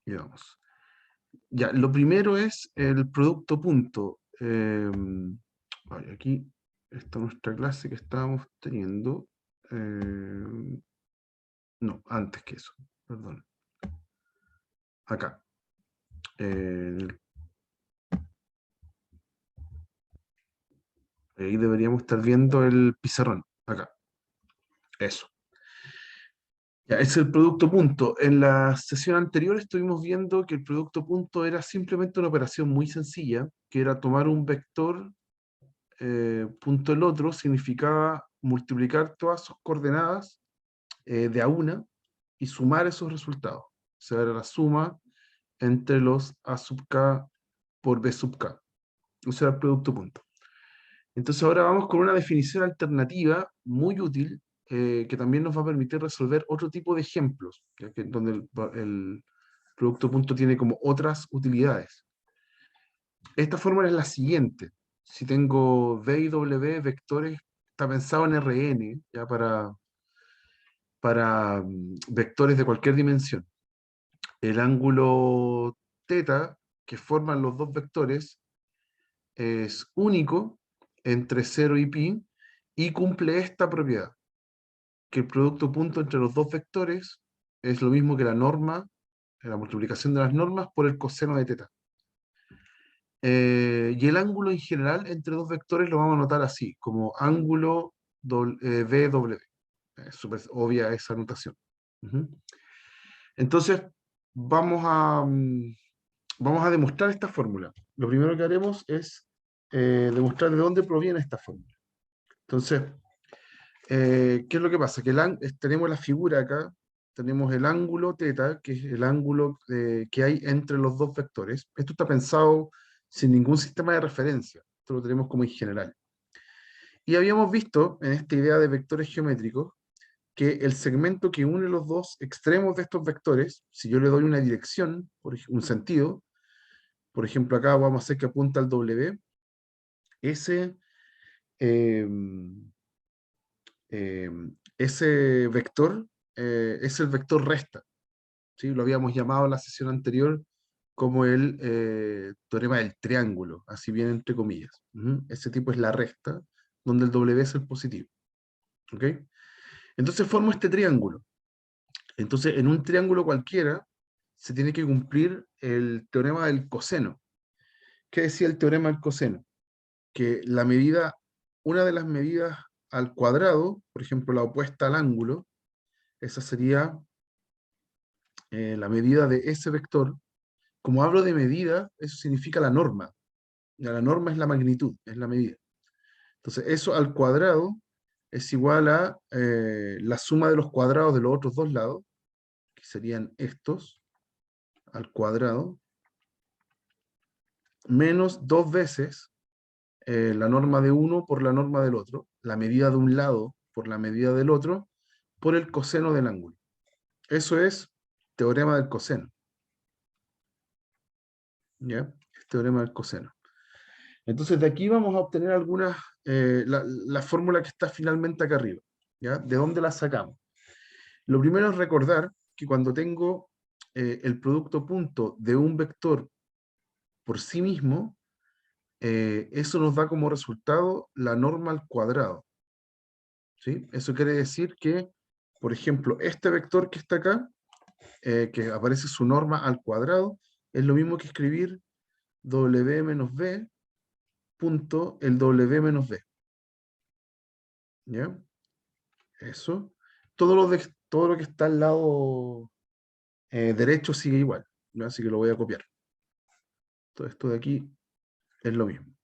Y vamos. Ya, lo primero es el producto punto. Vale, aquí está nuestra clase que estábamos teniendo. No, antes que eso, perdón. Acá. Eh, Ahí deberíamos estar viendo el pizarrón. Acá. Eso. Ya, es el producto punto. En la sesión anterior estuvimos viendo que el producto punto era simplemente una operación muy sencilla, que era tomar un vector punto el otro, significaba multiplicar todas sus coordenadas de a una y sumar esos resultados. O sea, era la suma entre los a sub k por b sub k. Eso era el producto punto. Entonces ahora vamos con una definición alternativa muy útil que también nos va a permitir resolver otro tipo de ejemplos, ya que donde el producto punto tiene como otras utilidades. Esta fórmula es la siguiente. Si tengo V y W vectores, está pensado en Rn, ya para vectores de cualquier dimensión. El ángulo θ que forman los dos vectores es único entre 0 y pi y cumple esta propiedad, que el producto punto entre los dos vectores es lo mismo que la norma, la multiplicación de las normas por el coseno de θ. Y el ángulo en general entre dos vectores lo vamos a anotar así, como ángulo VW. Es súper obvia esa anotación. Ujú. Entonces, vamos a, vamos a demostrar esta fórmula. Lo primero que haremos es demostrar de dónde proviene esta fórmula. Entonces, ¿qué es lo que pasa? Que tenemos la figura acá, tenemos el ángulo θ, que es el ángulo que hay entre los dos vectores. Esto está pensado sin ningún sistema de referencia. Esto lo tenemos como en general. Y habíamos visto en esta idea de vectores geométricos que el segmento que une los dos extremos de estos vectores, si yo le doy una dirección, un sentido, por ejemplo acá vamos a hacer que apunta al W, ese, eh, eh, ese vector es el vector resta, ¿sí? Lo habíamos llamado en la sesión anterior como el teorema del triángulo, así bien entre comillas. Ese tipo es la resta, donde el W es el positivo. ¿Ok? Entonces formo este triángulo. Entonces, en un triángulo cualquiera, se tiene que cumplir el teorema del coseno. ¿Qué decía el teorema del coseno? Que la medida, una de las medidas al cuadrado, por ejemplo, la opuesta al ángulo, esa sería la medida de ese vector. Como hablo de medida, eso significa la norma. Ya, la norma es la magnitud, es la medida. Entonces, eso al cuadrado es igual a la suma de los cuadrados de los otros dos lados, que serían estos, al cuadrado, menos dos veces la norma de uno por la norma del otro, la medida de un lado por la medida del otro, por el coseno del ángulo. Eso es teorema del coseno. ¿Ya? Teorema del coseno. Entonces, de aquí vamos a obtener algunas, la fórmula que está finalmente acá arriba. ¿Ya? ¿De dónde la sacamos? Lo primero es recordar que cuando tengo el producto punto de un vector por sí mismo, eso nos da como resultado la norma al cuadrado. ¿Sí? Eso quiere decir que, por ejemplo, este vector que está acá, que aparece su norma al cuadrado, es lo mismo que escribir w menos b punto el w menos b. ¿Ya? Eso. Todo lo que está al lado derecho sigue igual, ¿no? Así que lo voy a copiar. Todo esto de aquí es lo mismo.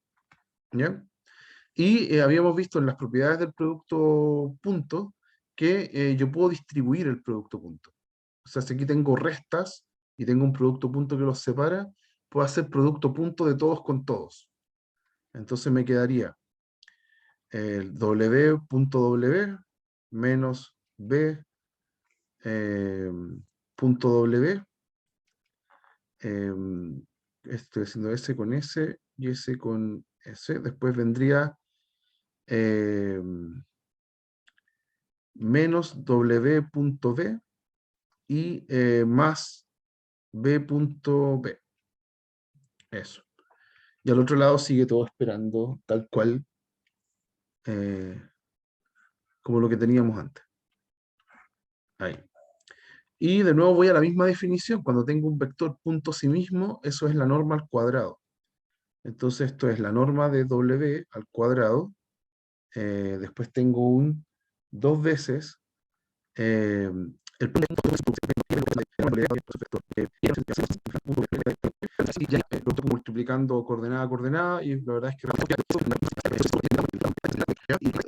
¿Ya? Y habíamos visto en las propiedades del producto punto que yo puedo distribuir el producto punto. O sea, si aquí tengo restas y tengo un producto punto que los separa, puedo hacer producto punto de todos con todos. Entonces me quedaría el w.w menos b punto w. Estoy haciendo S con S y S con S. Después vendría menos w.b y más B punto B. Eso. Y al otro lado sigue todo esperando tal cual eh, como lo que teníamos antes. Ahí. Y de nuevo voy a la misma definición. Cuando tengo un vector punto sí mismo, eso es la norma al cuadrado. Entonces esto es la norma de W al cuadrado. Después tengo un 2 veces el punto multiplicando coordenada a coordenada, y la verdad es que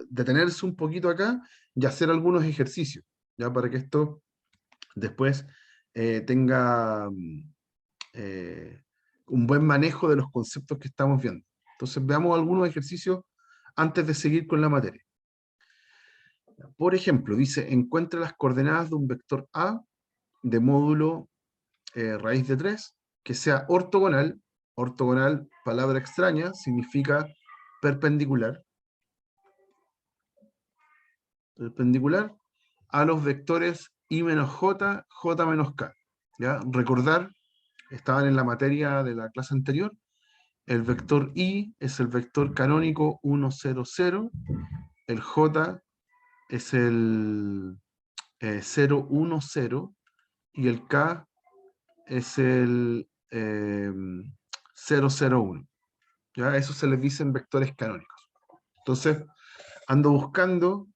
detenerse un poquito acá y hacer algunos ejercicios, ya para que esto después tenga eh, un buen manejo de los conceptos que estamos viendo. Entonces veamos algunos ejercicios antes de seguir con la materia. Por ejemplo, dice, encuentra las coordenadas de un vector A de módulo raíz de 3 que sea ortogonal. Ortogonal, palabra extraña, significa perpendicular. Perpendicular a los vectores i menos j, j menos k. ¿Ya? Recordar, estaban en la materia de la clase anterior, el vector i es el vector canónico 1, 0, 0, el j es el 0, 1, 0, y el k es el 0, 0, 1. ¿Ya? Eso se les dicen vectores canónicos. Entonces, ando buscando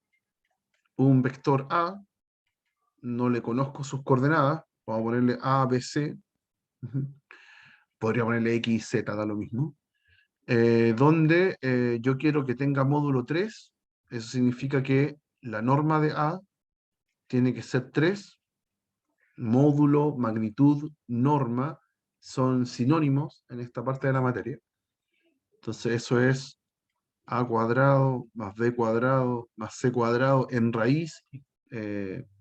un vector A, no le conozco sus coordenadas, vamos a ponerle A, B, C, podría ponerle X, Z, da lo mismo, donde yo quiero que tenga módulo 3, eso significa que la norma de A tiene que ser 3, módulo, magnitud, norma, son sinónimos en esta parte de la materia. Entonces eso es A cuadrado más B cuadrado más C cuadrado en raíz,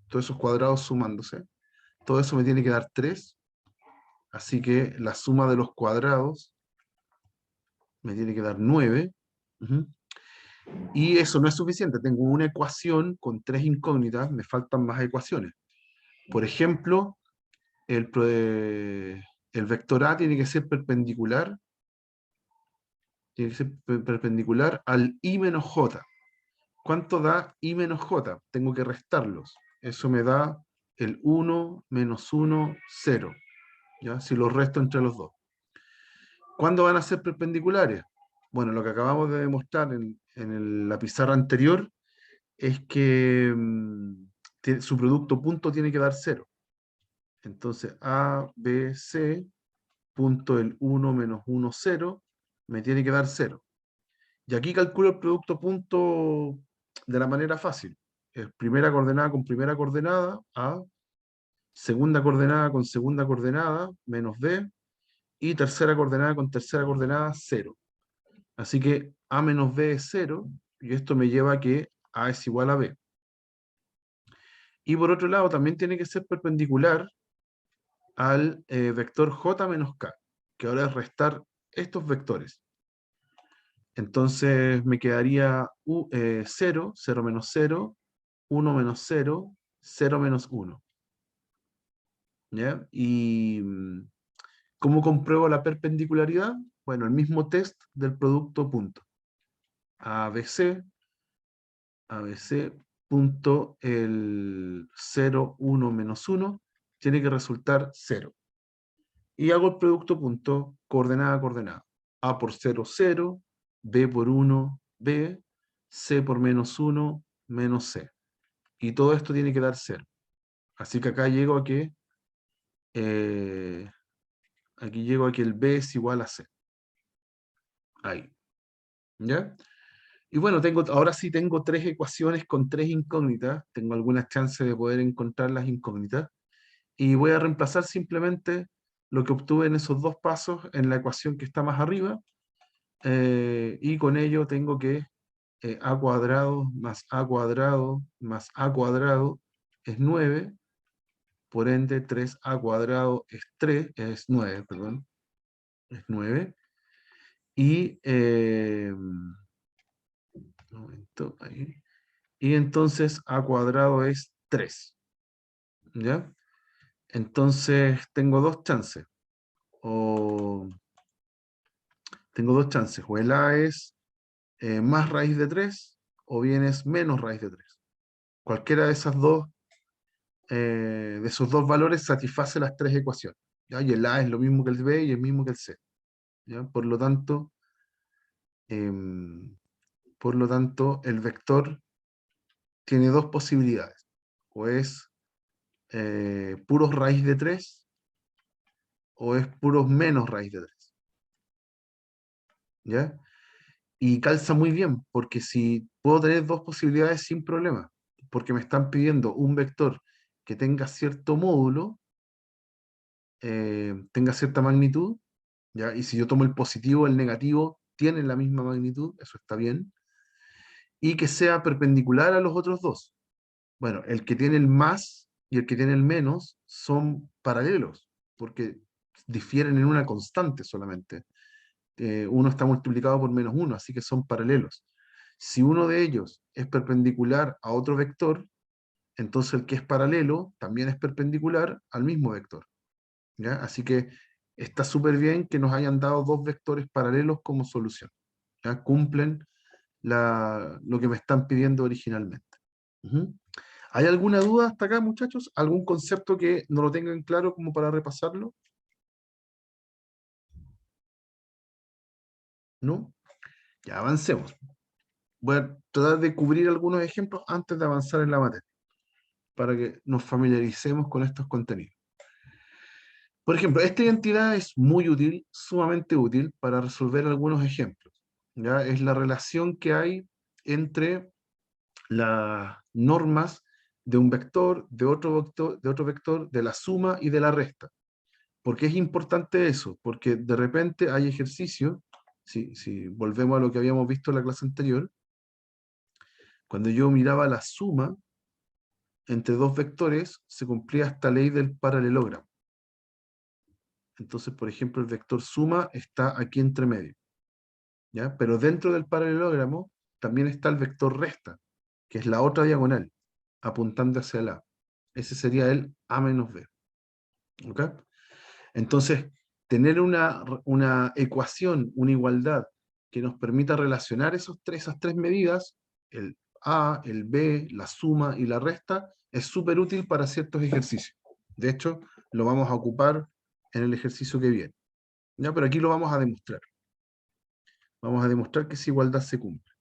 todos esos cuadrados sumándose. Todo eso me tiene que dar 3, así que la suma de los cuadrados me tiene que dar 9. Y eso no es suficiente, tengo una ecuación con 3 incógnitas, me faltan más ecuaciones. Por ejemplo, el vector A tiene que ser perpendicular, al i menos j. ¿Cuánto da i menos j? Tengo que restarlos. Eso me da el 1 menos 1, 0. ¿Ya? Si los resto entre los dos. ¿Cuándo van a ser perpendiculares? Bueno, lo que acabamos de demostrar la pizarra anterior es que su producto punto tiene que dar 0. Entonces, A, B, C, punto el 1 menos 1, 0, me tiene que dar 0. Y aquí calculo el producto punto de la manera fácil. Es primera coordenada con primera coordenada, A, segunda coordenada con segunda coordenada, menos B, y tercera coordenada con tercera coordenada, 0. Así que A menos B es 0, y esto me lleva a que A es igual a B. Y por otro lado, también tiene que ser perpendicular al vector J menos K, que ahora es restar estos vectores. Entonces me quedaría 0, 0 menos 0, 1 menos 0, 0 menos 1. ¿Ya? ¿Y cómo compruebo la perpendicularidad? Bueno, el mismo test del producto punto. ABC, ABC punto el 0, 1 menos 1 tiene que resultar 0. Y hago el producto punto coordenada a coordenada. A por 0, 0, B por 1, B, C por menos 1, menos C. Y todo esto tiene que dar 0. Así que acá llego a que aquí llego a que el B es igual a C. Ahí. ¿Ya? Y bueno, ahora sí tengo 3 ecuaciones con 3 incógnitas. Tengo algunas chances de poder encontrar las incógnitas. Y voy a reemplazar simplemente lo que obtuve en esos 2 pasos en la ecuación que está más arriba. Y con ello tengo que a cuadrado más a cuadrado más a cuadrado es 9. Por ende, 3a cuadrado es 9, perdón. Es 9. Y, un momento, ahí. Y entonces a cuadrado es 3. ¿Ya? Entonces tengo dos chances. O tengo dos chances. O el A es más raíz de 3 o bien es menos raíz de 3. Cualquiera de esas dos, de esos dos valores satisface las tres ecuaciones. ¿Ya? Y el A es lo mismo que el B y el mismo que el C. ¿Ya? Em, por lo tanto, el vector tiene dos posibilidades. O es puros raíz de 3 o es puros menos raíz de 3. ¿Ya? Y calza muy bien, porque si puedo tener dos posibilidades sin problema, porque me están pidiendo un vector que tenga cierto módulo, tenga cierta magnitud, ¿ya? Y si yo tomo el positivo, el negativo tienen la misma magnitud, eso está bien, y que sea perpendicular a los otros dos. Bueno, el que tiene el más y el que tiene el menos son paralelos, porque difieren en una constante solamente. Uno está multiplicado por menos uno, así que son paralelos. Si uno de ellos es perpendicular a otro vector, entonces el que es paralelo también es perpendicular al mismo vector. ¿Ya? Así que está súper bien que nos hayan dado dos vectores paralelos como solución. ¿Ya? Cumplen lo que me están pidiendo originalmente. Ujú. ¿Hay alguna duda hasta acá, muchachos? ¿Algún concepto que no lo tengan claro como para repasarlo? ¿No? Ya avancemos. Voy a tratar de cubrir algunos ejemplos antes de avanzar en la materia, para que nos familiaricemos con estos contenidos. Por ejemplo, esta identidad es muy útil, sumamente útil para resolver algunos ejemplos. ¿Ya? Es la relación que hay entre las normas de un vector, de otro vector, de la suma y de la resta. ¿Por qué es importante eso? Porque de repente hay ejercicios, si volvemos a lo que habíamos visto en la clase anterior, cuando yo miraba la suma entre dos vectores, se cumplía esta ley del paralelogramo. Entonces, por ejemplo, el vector suma está aquí entre medio, ¿ya? Pero dentro del paralelogramo también está el vector resta, que es la otra diagonal, apuntando hacia el A. Ese sería el A menos B. ¿Ok? Entonces, tener una ecuación, una igualdad, que nos permita relacionar esas tres medidas, el A, el B, la suma y la resta, es súper útil para ciertos ejercicios. De hecho, lo vamos a ocupar en el ejercicio que viene. ¿Ya? Pero aquí lo vamos a demostrar. Vamos a demostrar que esa igualdad se cumple.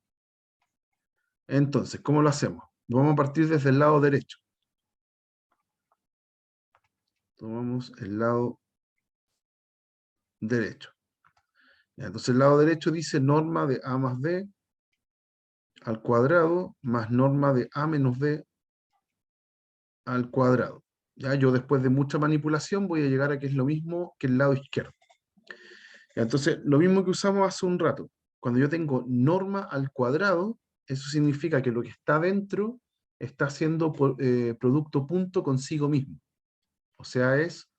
Entonces, ¿cómo lo hacemos? Vamos a partir desde el lado derecho. Tomamos el lado derecho. Ya, entonces el lado derecho dice norma de A más B al cuadrado más norma de A menos B al cuadrado. Ya, yo después de mucha manipulación voy a llegar a que es lo mismo que el lado izquierdo. Ya, entonces, lo mismo que usamos hace un rato. Cuando yo tengo norma al cuadrado, eso significa que lo que está dentro está haciendo producto punto consigo mismo. O sea, es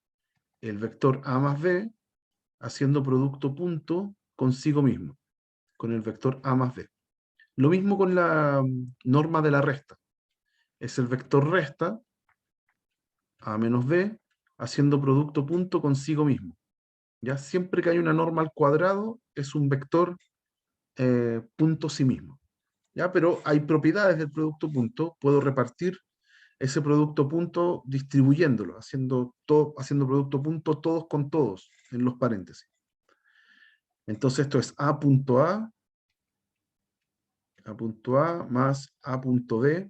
el vector A más B haciendo producto punto consigo mismo, con el vector A más B. Lo mismo con la norma de la resta. Es el vector resta, A menos B, haciendo producto punto consigo mismo. ¿Ya? Siempre que hay una norma al cuadrado, es un vector punto sí mismo. ¿Ya? Pero hay propiedades del producto punto. Puedo repartir ese producto punto distribuyéndolo, haciendo producto punto todos con todos en los paréntesis. Entonces esto es A punto A más A punto B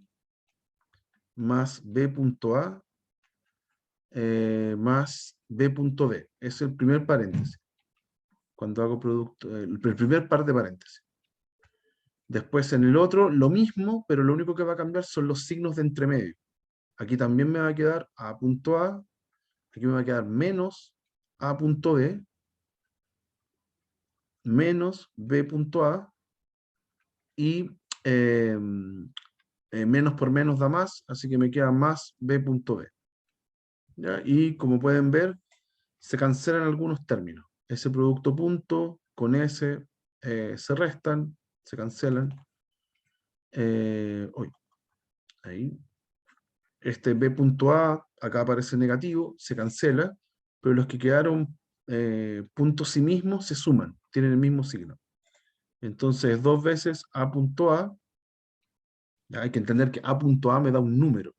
más B punto A más B punto B. Es el primer paréntesis. Cuando hago producto, el primer par de paréntesis. Después en el otro, lo mismo, pero lo único que va a cambiar son los signos de entremedio. Aquí también me va a quedar A punto A, aquí me va a quedar menos A punto B, menos B punto A, y menos por menos da más, así que me queda más B punto B. ¿Ya? Y como pueden ver, se cancelan algunos términos. Ese producto punto con ese se restan, se cancelan. Ahí. Este B.A, acá aparece negativo, se cancela, pero los que quedaron puntos sí mismos se suman, tienen el mismo signo. Entonces, dos veces A.A, ya hay que entender que A.A me da un número,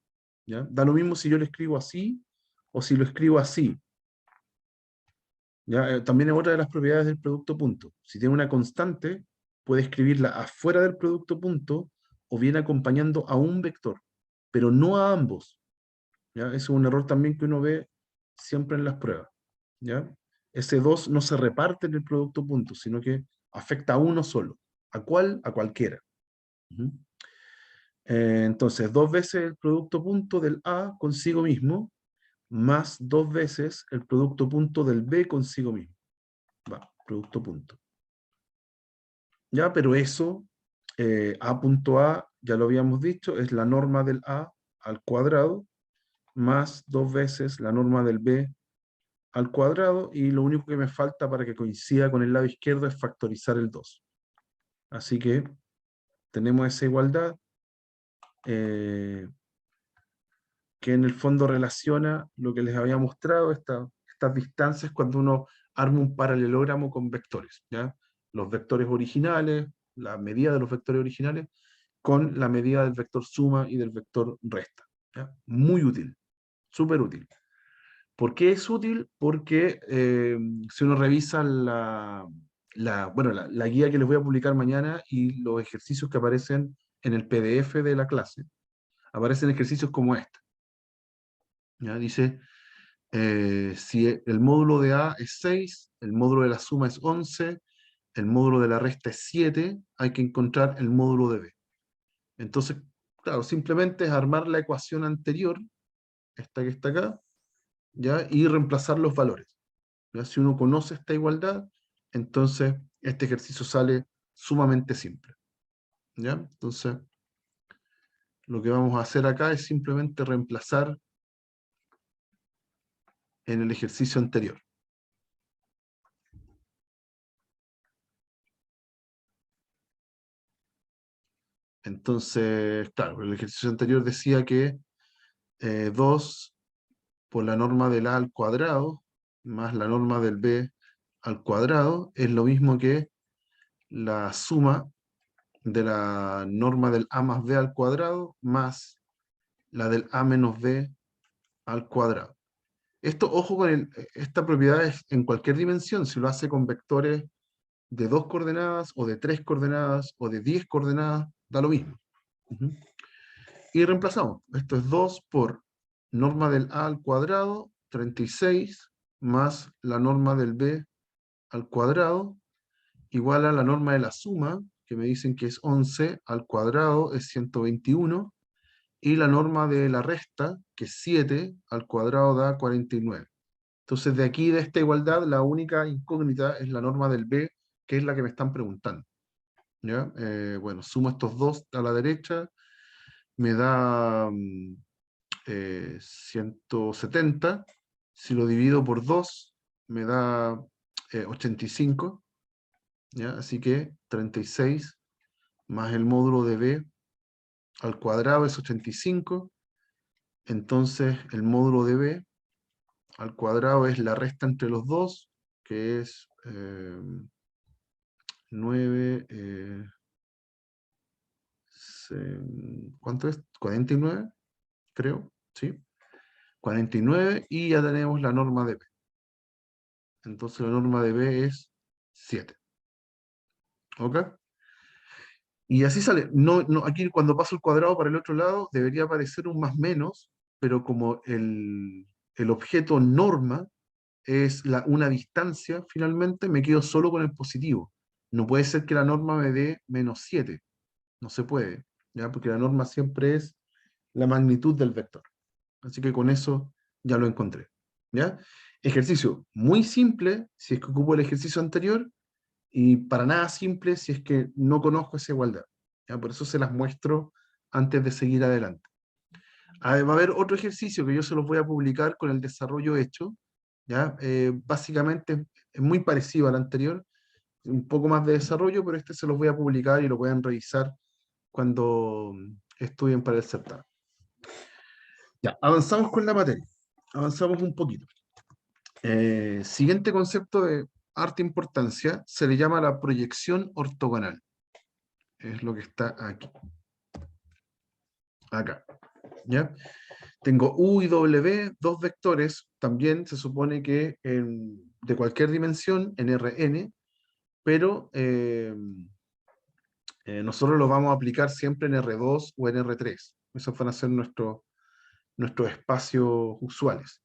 ¿ya? Da lo mismo si yo lo escribo así o si lo escribo así. ¿Ya? También es otra de las propiedades del producto punto. Si tiene una constante, puede escribirla afuera del producto punto o bien acompañando a un vector, pero no a ambos. ¿Ya? Ese es un error también que uno ve siempre en las pruebas. ¿Ya? Ese 2 no se reparte en el producto punto, sino que afecta a uno solo. ¿A cuál? A cualquiera. Ujú. Entonces, dos veces el producto punto del A consigo mismo, más dos veces el producto punto del B consigo mismo. Va, producto punto. Ya, pero eso, A.A, ya lo habíamos dicho, es la norma del A al cuadrado, más dos veces la norma del B al cuadrado, y lo único que me falta para que coincida con el lado izquierdo es factorizar el 2. Así que tenemos esa igualdad que en el fondo relaciona lo que les había mostrado, estas distancias cuando uno arma un paralelogramo con vectores, ¿ya? Los vectores originales, la medida de los vectores originales, con la medida del vector suma y del vector resta. ¿Ya? Muy útil, súper útil. ¿Por qué es útil? Porque si uno revisa la guía que les voy a publicar mañana y los ejercicios que aparecen en el PDF de la clase, aparecen ejercicios como este. ¿Ya? Dice, si el módulo de A es 6, el módulo de la suma es 11, el módulo de la resta es 7, hay que encontrar el módulo de B. Entonces, claro, simplemente es armar la ecuación anterior, esta que está acá, ¿ya? Y reemplazar los valores. ¿Ya? Si uno conoce esta igualdad, entonces este ejercicio sale sumamente simple. ¿Ya? Entonces, lo que vamos a hacer acá es simplemente reemplazar en el ejercicio anterior. Entonces, claro, el ejercicio anterior decía que 2 por la norma del A al cuadrado más la norma del B al cuadrado es lo mismo que la suma de la norma del A más B al cuadrado más la del A menos B al cuadrado. Esto, ojo con esta propiedad es en cualquier dimensión, si lo hace con vectores de 2 coordenadas o de 3 coordenadas o de 10 coordenadas, da lo mismo. Uh-huh. Y reemplazamos. Esto es 2 por norma del A al cuadrado, 36, más la norma del B al cuadrado, igual a la norma de la suma, que me dicen que es 11, al cuadrado es 121, y la norma de la resta, que es 7, al cuadrado da 49. Entonces, de aquí, de esta igualdad, la única incógnita es la norma del B, que es la que me están preguntando. ¿Ya? Bueno, sumo estos dos a la derecha, me da 170. Si lo divido por 2, me da 85. ¿Ya? Así que 36 más el módulo de B al cuadrado es 85. Entonces, el módulo de B al cuadrado es la resta entre los dos, que es 9, ¿cuánto es? 49, creo, ¿sí? 49 y ya tenemos la norma de B. Entonces la norma de B es 7. ¿Ok? Y así sale. No, no, aquí cuando paso el cuadrado para el otro lado debería aparecer un más menos, pero como el objeto norma es una distancia, finalmente me quedo solo con el positivo. No puede ser que la norma me dé menos 7. No se puede, ¿ya? Porque la norma siempre es la magnitud del vector. Así que con eso ya lo encontré. ¿Ya? Ejercicio muy simple si es que ocupo el ejercicio anterior y para nada simple si es que no conozco esa igualdad. ¿Ya? Por eso se las muestro antes de seguir adelante. Va a haber otro ejercicio que yo se los voy a publicar con el desarrollo hecho. ¿Ya? Básicamente es muy parecido al anterior, un poco más de desarrollo, pero este se los voy a publicar y lo pueden revisar cuando estudien para el certamen. Ya, avanzamos con la materia. Avanzamos un poquito. Siguiente concepto de harta importancia, se le llama la proyección ortogonal. Es lo que está aquí. Acá. ¿Ya? Tengo U y W, dos vectores, también se supone que de cualquier dimensión, en Rn, pero nosotros los vamos a aplicar siempre en R2 o en R3. Esos van a ser nuestros espacios usuales.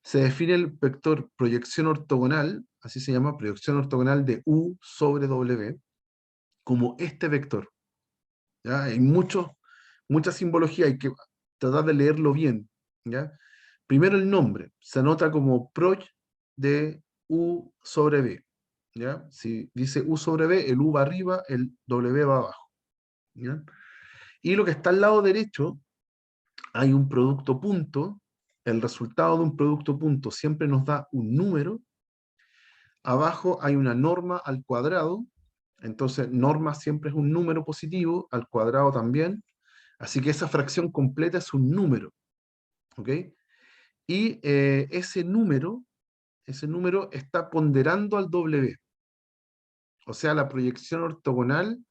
Se define el vector proyección ortogonal, así se llama, proyección ortogonal de U sobre W, como este vector. ¿Ya? Hay mucha simbología, hay que tratar de leerlo bien. ¿Ya? Primero el nombre, se anota como proj de U sobre B. ¿Ya? Si dice U sobre B, el U va arriba, el W va abajo. ¿Ya? Y lo que está al lado derecho, hay un producto punto, el resultado de un producto punto siempre nos da un número, abajo hay una norma al cuadrado, entonces norma siempre es un número positivo, al cuadrado también, así que esa fracción completa es un número, ¿ok? Y ese número está ponderando al W, o sea, la proyección ortogonal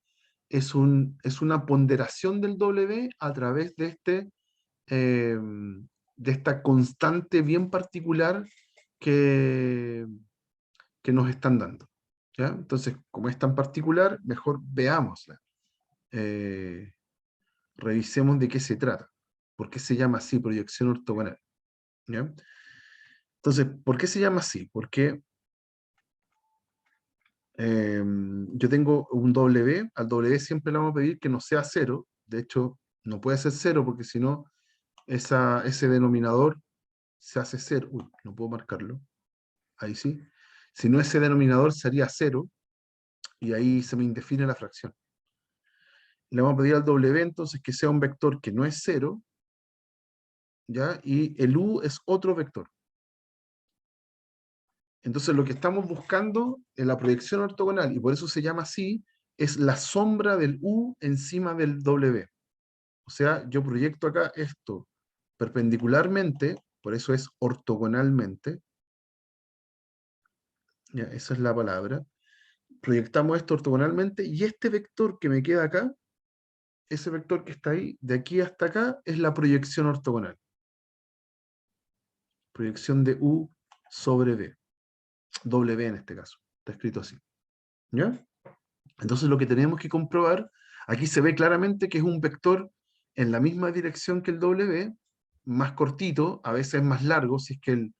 es una ponderación del W a través eh, de esta constante bien particular que, que nos están dando. ¿Ya? Entonces, como es tan particular, mejor veámosla. Eh, Revisemos de qué se trata. ¿Por qué se llama así proyección ortogonal? ¿Ya? Entonces, ¿por qué se llama así? Porque yo tengo un W, al W siempre le vamos a pedir que no sea cero, de hecho, no puede ser cero porque si no, ese denominador se hace cero. Uy, no puedo marcarlo. Ahí sí. Si no, ese denominador sería cero y ahí se me indefine la fracción. Le vamos a pedir al W entonces que sea un vector que no es cero, ¿ya? Y el U es otro vector. Entonces lo que estamos buscando en la proyección ortogonal, y por eso se llama así, es la sombra del U encima del W. O sea, yo proyecto acá esto perpendicularmente, por eso es ortogonalmente, ¿ya? Esa es la palabra. Proyectamos esto ortogonalmente y este vector que me queda acá, ese vector que está ahí, de aquí hasta acá, es la proyección ortogonal. Proyección de U sobre B. W en este caso. Está escrito así. ¿Ya? Entonces lo que tenemos que comprobar, aquí se ve claramente que es un vector en la misma dirección que el W, más cortito, a veces más largo, si es que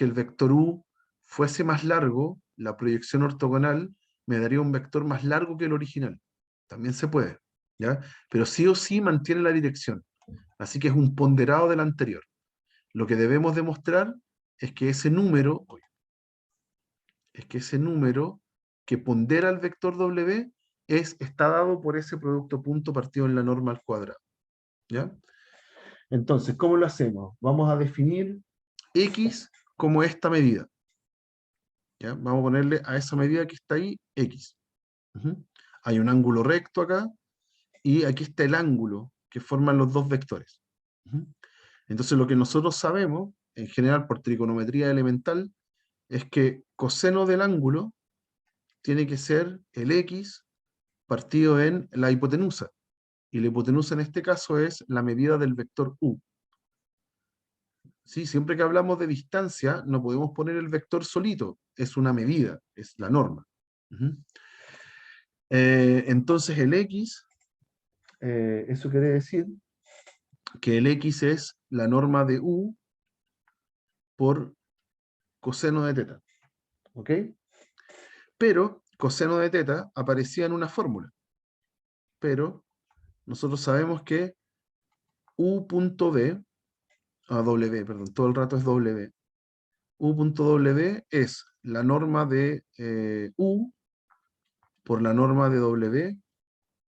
el vector U fuese más largo, la proyección ortogonal me daría un vector más largo que el original. También se puede, ¿ya? Pero sí o sí mantiene la dirección. Así que es un ponderado del anterior. Lo que debemos demostrar es que ese número que pondera el vector W está dado por ese producto punto partido en la norma al cuadrado. ¿Ya? Entonces, ¿cómo lo hacemos? Vamos a definir X como esta medida. ¿Ya? Vamos a ponerle a esa medida que está ahí X. Ujú. Hay un ángulo recto acá y aquí está el ángulo que forman los dos vectores. Ujú. Entonces, lo que nosotros sabemos, en general por trigonometría elemental, es que coseno del ángulo tiene que ser el X partido en la hipotenusa. Y la hipotenusa en este caso es la medida del vector U. ¿Sí? Siempre que hablamos de distancia, no podemos poner el vector solito, es una medida, es la norma. Uh-huh. Entonces el X, eso quiere decir que el X es la norma de U por coseno de teta. ¿Ok? Pero coseno de teta aparecía en una fórmula. Pero nosotros sabemos que U.B, W, perdón, todo el rato es W. U.W es la norma de U por la norma de W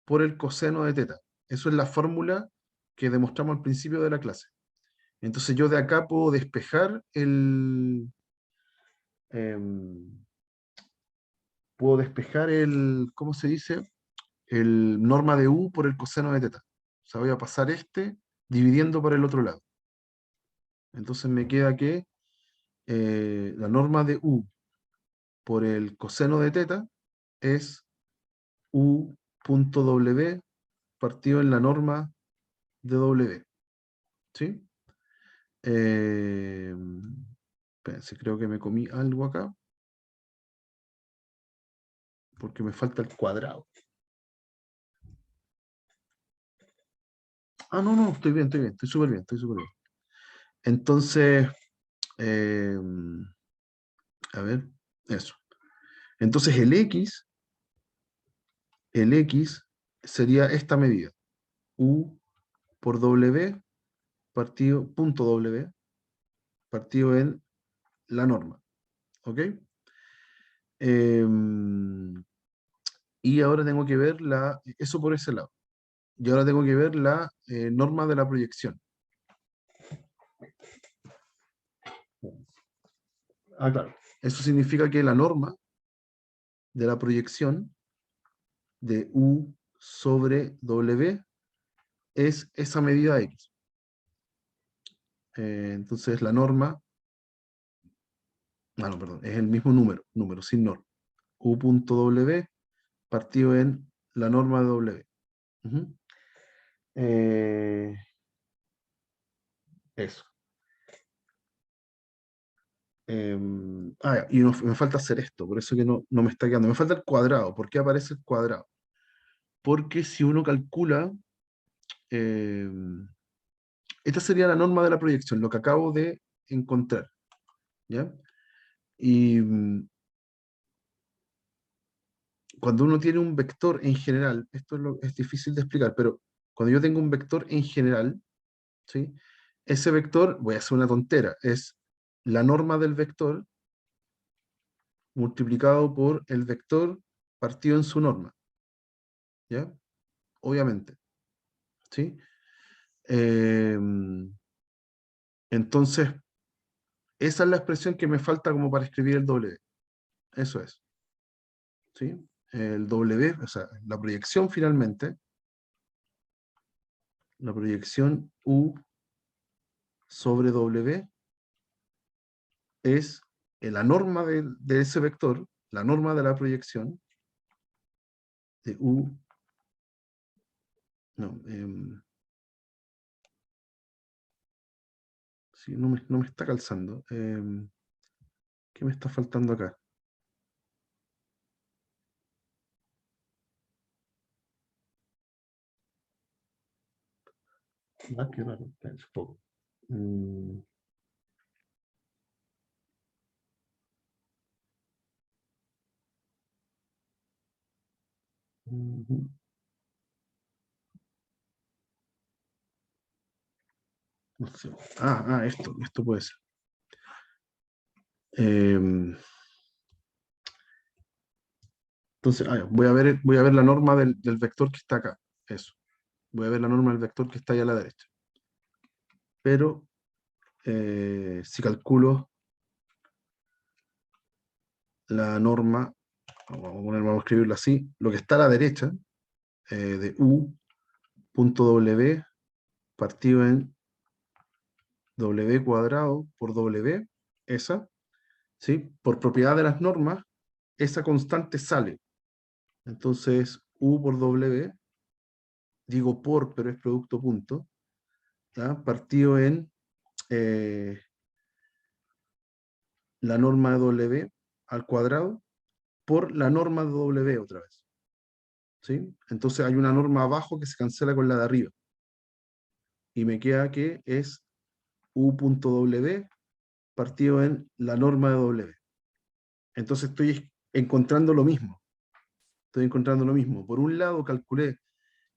por el coseno de teta. Eso es la fórmula que demostramos al principio de la clase. Entonces yo de acá puedo despejar em, ¿cómo se dice? El norma de U por el coseno de teta. O sea, voy a pasar dividiendo para el otro lado. Entonces me queda que la norma de U por el coseno de teta es U punto W partido en la norma de W. ¿Sí? Espérense, creo que me comí algo acá. Porque me falta el cuadrado. Ah, no, no, estoy bien, estoy súper bien, estoy súper bien. Entonces, eh, a ver, eso. Entonces el X sería esta medida. U por W partido, punto W, partido en la norma. ¿Ok? Y ahora tengo que ver eso por ese lado. Y ahora tengo que ver la norma de la proyección. Ah, claro. Eso significa que la norma de la proyección de U sobre W es esa medida X. Entonces la norma, no, perdón, es el mismo número sin norma. U.W partido en la norma de W. Ujú. Eso. Y me falta hacer esto, por eso que no me está quedando. Me falta el cuadrado. ¿Por qué aparece el cuadrado? Porque si uno calcula, esta sería la norma de la proyección, lo que acabo de encontrar. ¿Ya? Y cuando uno tiene un vector en general, esto es difícil de explicar, pero cuando yo tengo un vector en general, ¿sí? Ese vector, voy a hacer una tontera, es la norma del vector multiplicado por el vector partido en su norma, ¿ya? Obviamente, ¿sí? Eh, entonces, esa es la expresión que me falta como para escribir el W. Eso es, ¿sí? El W, o sea, la proyección finalmente, la proyección U sobre W es la norma de ese vector, la norma de la proyección de U, no, sí, no me está calzando. ¿Qué me está faltando acá? Ah, qué raro, espérense un poco. Mm, ujú. No sé. Esto puede ser. Em, entonces, voy a ver la norma del vector que está acá. Eso. Voy a ver la norma del vector que está ahí a la derecha. Pero si calculo la norma, vamos a escribirlo así, lo que está a la derecha de U.W partido en W cuadrado por W, esa, ¿sí? Por propiedad de las normas, esa constante sale. Entonces, U por W, digo por, pero es producto punto, ¿ya? Partido en eh, la norma de W al cuadrado por la norma de W otra vez. ¿Sí? Entonces hay una norma abajo que se cancela con la de arriba. Y me queda que es U.W partido en la norma de W. Entonces estoy encontrando lo mismo. Estoy encontrando lo mismo. Por un lado, calculé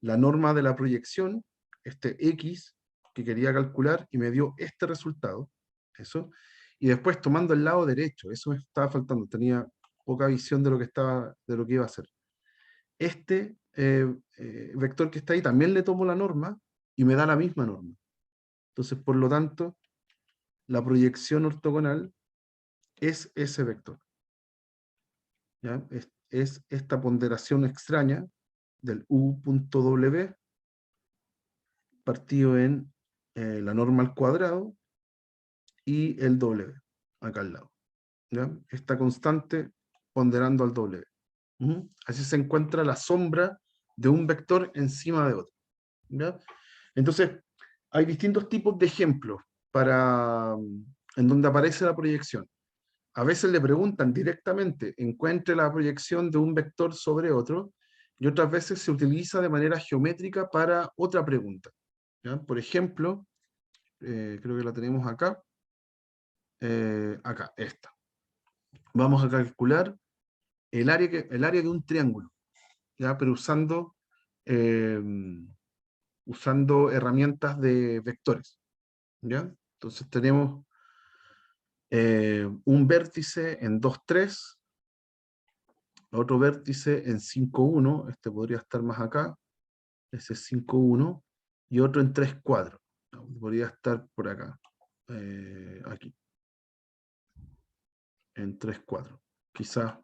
la norma de la proyección, este X que quería calcular, y me dio este resultado. Eso. Y después tomando el lado derecho, eso me estaba faltando. Tenía poca visión de lo que iba a hacer. Este vector que está ahí también le tomo la norma y me da la misma norma. Entonces, por lo tanto, la proyección ortogonal es ese vector. ¿Ya? Es esta ponderación extraña del U.W partido en la norma al cuadrado y el W, acá al lado. ¿Ya? Esta constante ponderando al W. Así se encuentra la sombra de un vector encima de otro. ¿Ya? Entonces, hay distintos tipos de ejemplos en donde aparece la proyección. A veces le preguntan directamente, encuentre la proyección de un vector sobre otro, y otras veces se utiliza de manera geométrica para otra pregunta. ¿Ya? Por ejemplo, creo que la tenemos acá, acá, esta. Vamos a calcular el área de un triángulo, ¿ya? Pero eh, usando herramientas de vectores. ¿Ya? Entonces tenemos un vértice en 2, 3, otro vértice en 5, 1, este podría estar más acá, ese es 5, 1, y otro en 3, 4, podría estar por acá, aquí, en 3, 4, quizás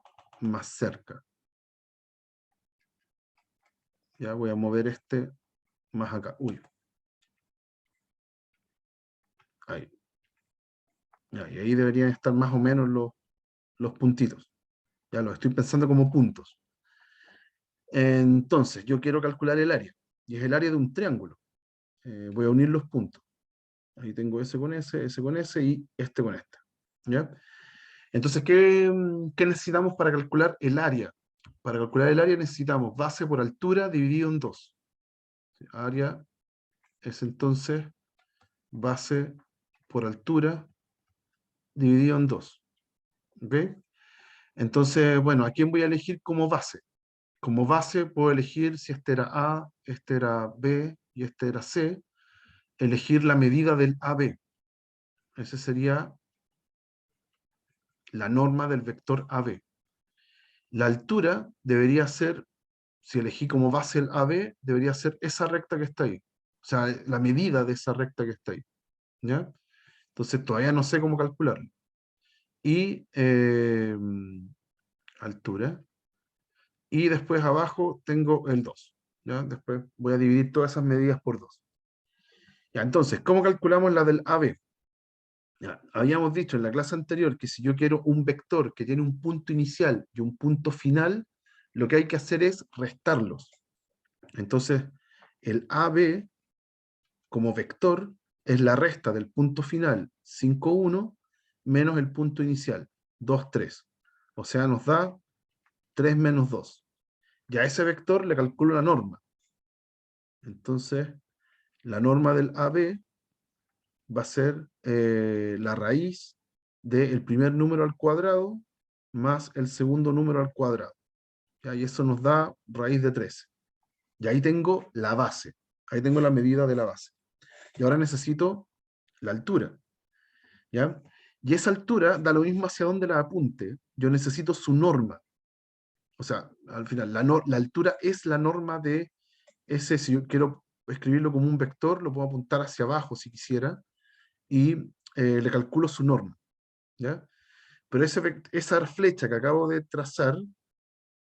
más cerca. Ya voy a mover este más acá, uy, ahí. Ya, y ahí deberían estar más o menos los puntitos. Ya los estoy pensando como puntos. Entonces, yo quiero calcular el área, y es el área de un triángulo. Voy a unir los puntos. Ahí tengo ese con ese y este con este. ¿Ya? Entonces, ¿qué necesitamos para calcular el área? Para calcular el área necesitamos base por altura dividido en 2. Área es entonces base por altura dividido en 2. ¿Ok? Entonces, bueno, ¿a quién voy a elegir como base? Como base puedo elegir si este era A, este era B y este era C, elegir la medida del AB. Esa sería la norma del vector AB. La altura debería ser, si elegí como base el AB, debería ser esa recta que está ahí. O sea, la medida de esa recta que está ahí. ¿Ya? Entonces todavía no sé cómo calcularlo. Y altura. Y después abajo tengo el 2. ¿Ya? Después voy a dividir todas esas medidas por 2. Ya, entonces, ¿cómo calculamos la del AB? Ya, habíamos dicho en la clase anterior que si yo quiero un vector que tiene un punto inicial y un punto final, lo que hay que hacer es restarlos. Entonces, el AB como vector es la resta del punto final 5, 1 menos el punto inicial 2, 3. O sea, nos da 3 menos 2. Y a ese vector le calculo la norma. Entonces, la norma del AB va a ser la raíz del primer número al cuadrado más el segundo número al cuadrado. ¿Ya? Y eso nos da raíz de 13. Y ahí tengo la base. Ahí tengo la medida de la base. Y ahora necesito la altura. ¿Ya? Y esa altura da lo mismo hacia dónde la apunte. Yo necesito su norma. O sea, al final, la altura es la norma de ese. Si yo quiero escribirlo como un vector, lo puedo apuntar hacia abajo si quisiera. Y le calculo su norma. ¿Ya? Pero esa flecha que acabo de trazar,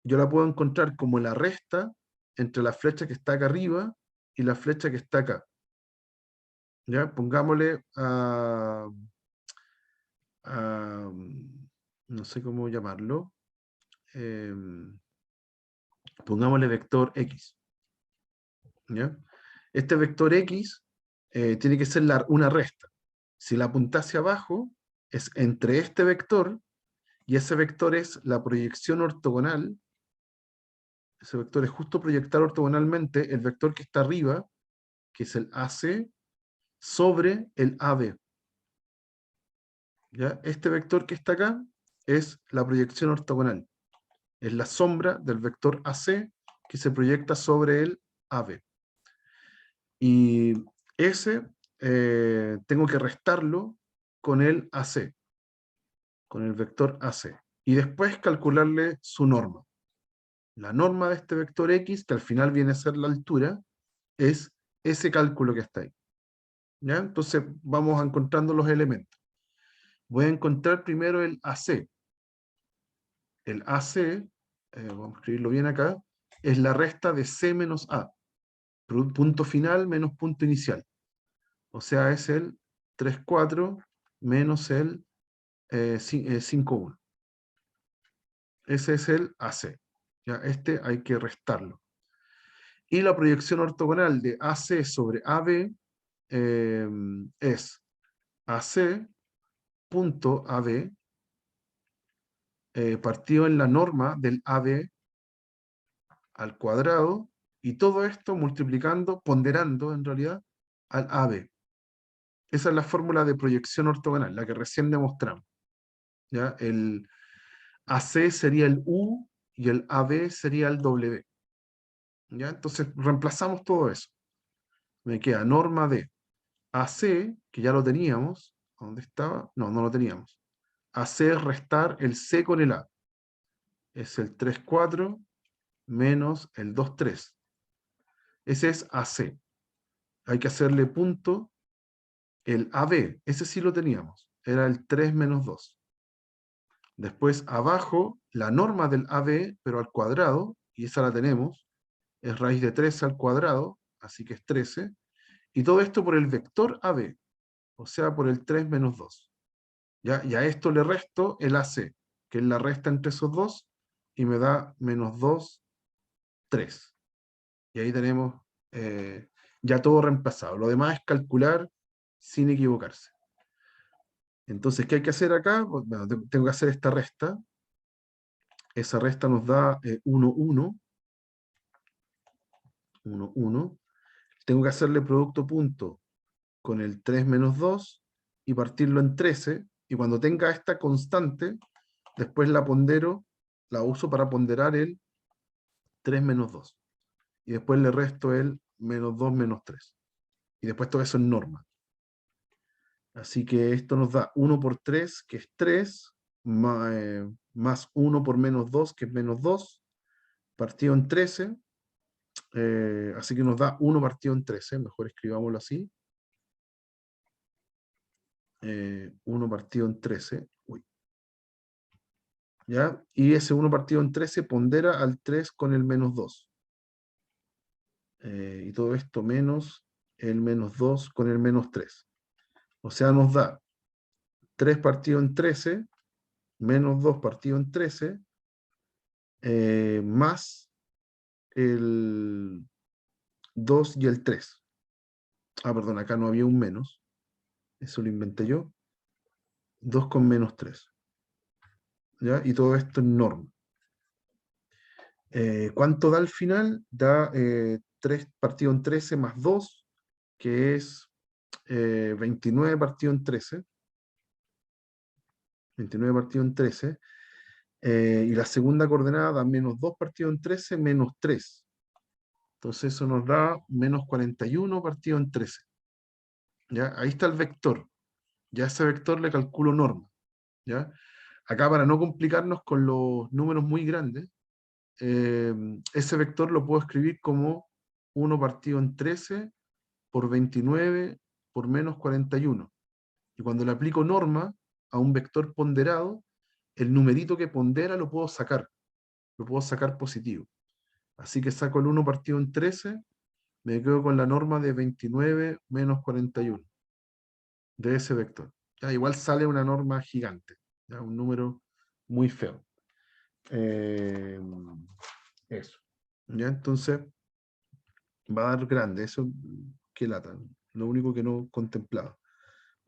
yo la puedo encontrar como la resta entre la flecha que está acá arriba y la flecha que está acá. ¿Ya? Pongámosle no sé cómo llamarlo, eh, pongámosle vector X. ¿Ya? Este vector X tiene que ser una resta. Si la apunta hacia abajo, es entre este vector y ese vector es la proyección ortogonal. Ese vector es justo proyectar ortogonalmente el vector que está arriba, que es el AC, sobre el AB. ¿Ya? Este vector que está acá es la proyección ortogonal. Es la sombra del vector AC que se proyecta sobre el AB. Y ese tengo que restarlo con el AC, con el vector AC. Y después calcularle su norma. La norma de este vector X, que al final viene a ser la altura, es ese cálculo que está ahí. ¿Ya? Entonces vamos encontrando los elementos. Voy a encontrar primero el AC. El AC, vamos a escribirlo bien acá, es la resta de C menos A. Punto final menos punto inicial. O sea, es el 3,4 menos el 5,1. Ese es el AC. ¿Ya? Este hay que restarlo. Y la proyección ortogonal de AC sobre AB es AC punto AB partido en la norma del AB al cuadrado, y todo esto multiplicando, ponderando en realidad, al AB. Esa es la fórmula de proyección ortogonal, la que recién demostramos. ¿Ya? El AC sería el U y el AB sería el W. ¿Ya? Entonces reemplazamos todo eso. Me queda norma de AC, que ya lo teníamos. ¿Dónde estaba? No, no lo teníamos. AC es restar el C con el A. Es el 3,4 menos el 2,3. Ese es AC. Hay que hacerle punto el AB. Ese sí lo teníamos. Era el 3 menos 2. Después abajo, la norma del AB, pero al cuadrado, y esa la tenemos, es raíz de 13 al cuadrado, así que es 13. Y todo esto por el vector AB, o sea, por el 3 menos 2. ¿Ya? Y a esto le resto el AC, que es la resta entre esos dos, y me da menos 2, 3. Y ahí tenemos ya todo reemplazado. Lo demás es calcular sin equivocarse. Entonces, ¿qué hay que hacer acá? Bueno, tengo que hacer esta resta. Esa resta nos da 1, 1. 1, 1. Tengo que hacerle producto punto con el 3 menos 2 y partirlo en 13. Y cuando tenga esta constante, después la pondero, la uso para ponderar el 3 menos 2. Y después le resto el menos 2 menos 3. Y después todo eso en norma. Así que esto nos da 1 por 3, que es 3, más 1 por menos 2, que es menos 2, partido en 13. Así que nos da 1 partido en 13, mejor escribámoslo así. 1 partido en 13. Uy. ¿Ya? Y ese 1 partido en 13 pondera al 3 con el menos 2. Y todo esto menos el menos 2 con el menos 3. O sea, nos da 3 partido en 13, menos 2 partido en 13, más el 2 y el 3. Ah, perdón, acá no había un menos. Eso lo inventé yo. 2 con menos 3. ¿Ya? Y todo esto en norma. ¿Cuánto da al final? Da 3 partido en 13 más 2, que es 29 partido en 13. 29 partido en 13. Y la segunda coordenada da menos 2 partido en 13 menos 3. Entonces eso nos da menos 41 partido en 13. ¿Ya? Ahí está el vector. Ya ese vector le calculo norma. ¿Ya? Acá, para no complicarnos con los números muy grandes, ese vector lo puedo escribir como 1 partido en 13 por 29 por menos 41. Y cuando le aplico norma a un vector ponderado, el numerito que pondera lo puedo sacar positivo. Así que saco el 1 partido en 13, me quedo con la norma de 29 menos 41 de ese vector. Ya, igual sale una norma gigante, ya, un número muy feo. Eso. ¿Ya? Entonces, va a dar grande, eso que lata, lo único que no contemplaba.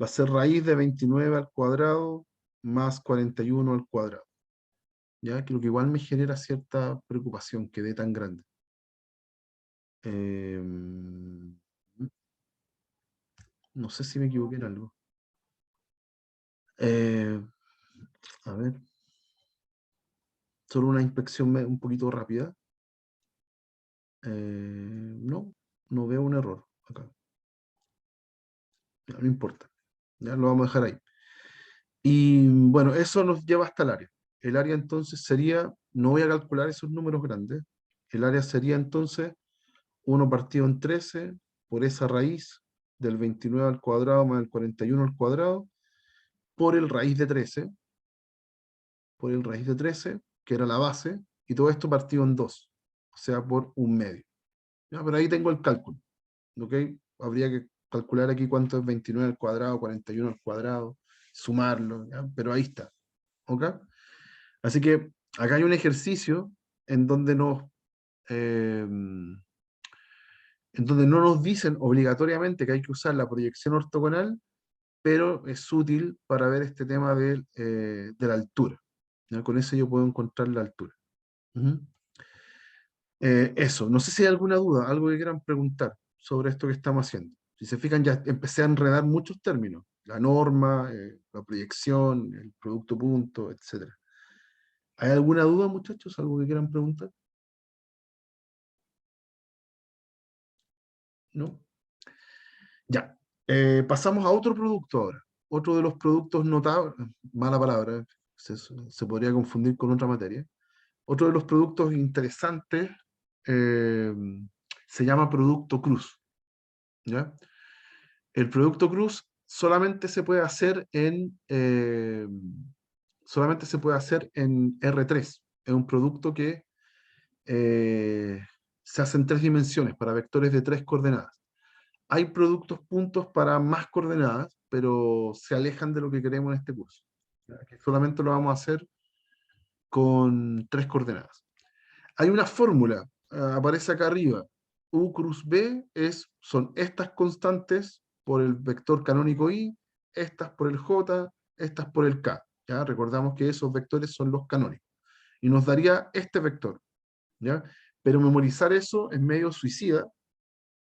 Va a ser raíz de 29 al cuadrado más 41 al cuadrado. ¿Ya? Que lo que igual me genera cierta preocupación que dé tan grande. No sé si me equivoqué en algo. A ver, solo una inspección un poquito rápida. No, no veo un error acá. No importa. Ya lo vamos a dejar ahí. Y bueno, eso nos lleva hasta el área. El área entonces sería, no voy a calcular esos números grandes, el área sería entonces 1 partido en 13 por esa raíz del 29 al cuadrado más el 41 al cuadrado, por el raíz de 13, que era la base, y todo esto partido en 2, o sea, por un medio. ¿Ya? Pero ahí tengo el cálculo. ¿Ok? Habría que calcular aquí cuánto es 29 al cuadrado, 41 al cuadrado, sumarlo, ¿ya? Pero ahí está. ¿Ok? Así que acá hay un ejercicio en donde en donde no nos dicen obligatoriamente que hay que usar la proyección ortogonal, pero es útil para ver este tema de la altura. ¿Ya? Con eso yo puedo encontrar la altura. Ujú. Eso, no sé si hay alguna duda, algo que quieran preguntar sobre esto que estamos haciendo. Si se fijan, ya empecé a enredar muchos términos, la norma, la proyección, el producto punto, etc. ¿Hay alguna duda, muchachos? ¿Algo que quieran preguntar? ¿No? Ya. Pasamos a otro producto ahora. Otro de los productos notables, mala palabra, se podría confundir con otra materia. Otro de los productos interesantes eh, se llama producto cruz. ¿Ya? El producto cruz solamente se puede hacer en R3. Es un producto que eh, se hace en 3 dimensiones, para vectores de 3 coordenadas. Hay productos puntos para más coordenadas, pero se alejan de lo que queremos en este curso. ¿Ya? Que solamente lo vamos a hacer con 3 coordenadas. Hay una fórmula, aparece acá arriba. U cruz B son estas constantes por el vector canónico I, estas por el J, estas por el K. ¿Ya? Recordamos que esos vectores son los canónicos. Y nos daría este vector. ¿Ya? Pero memorizar eso es medio suicida.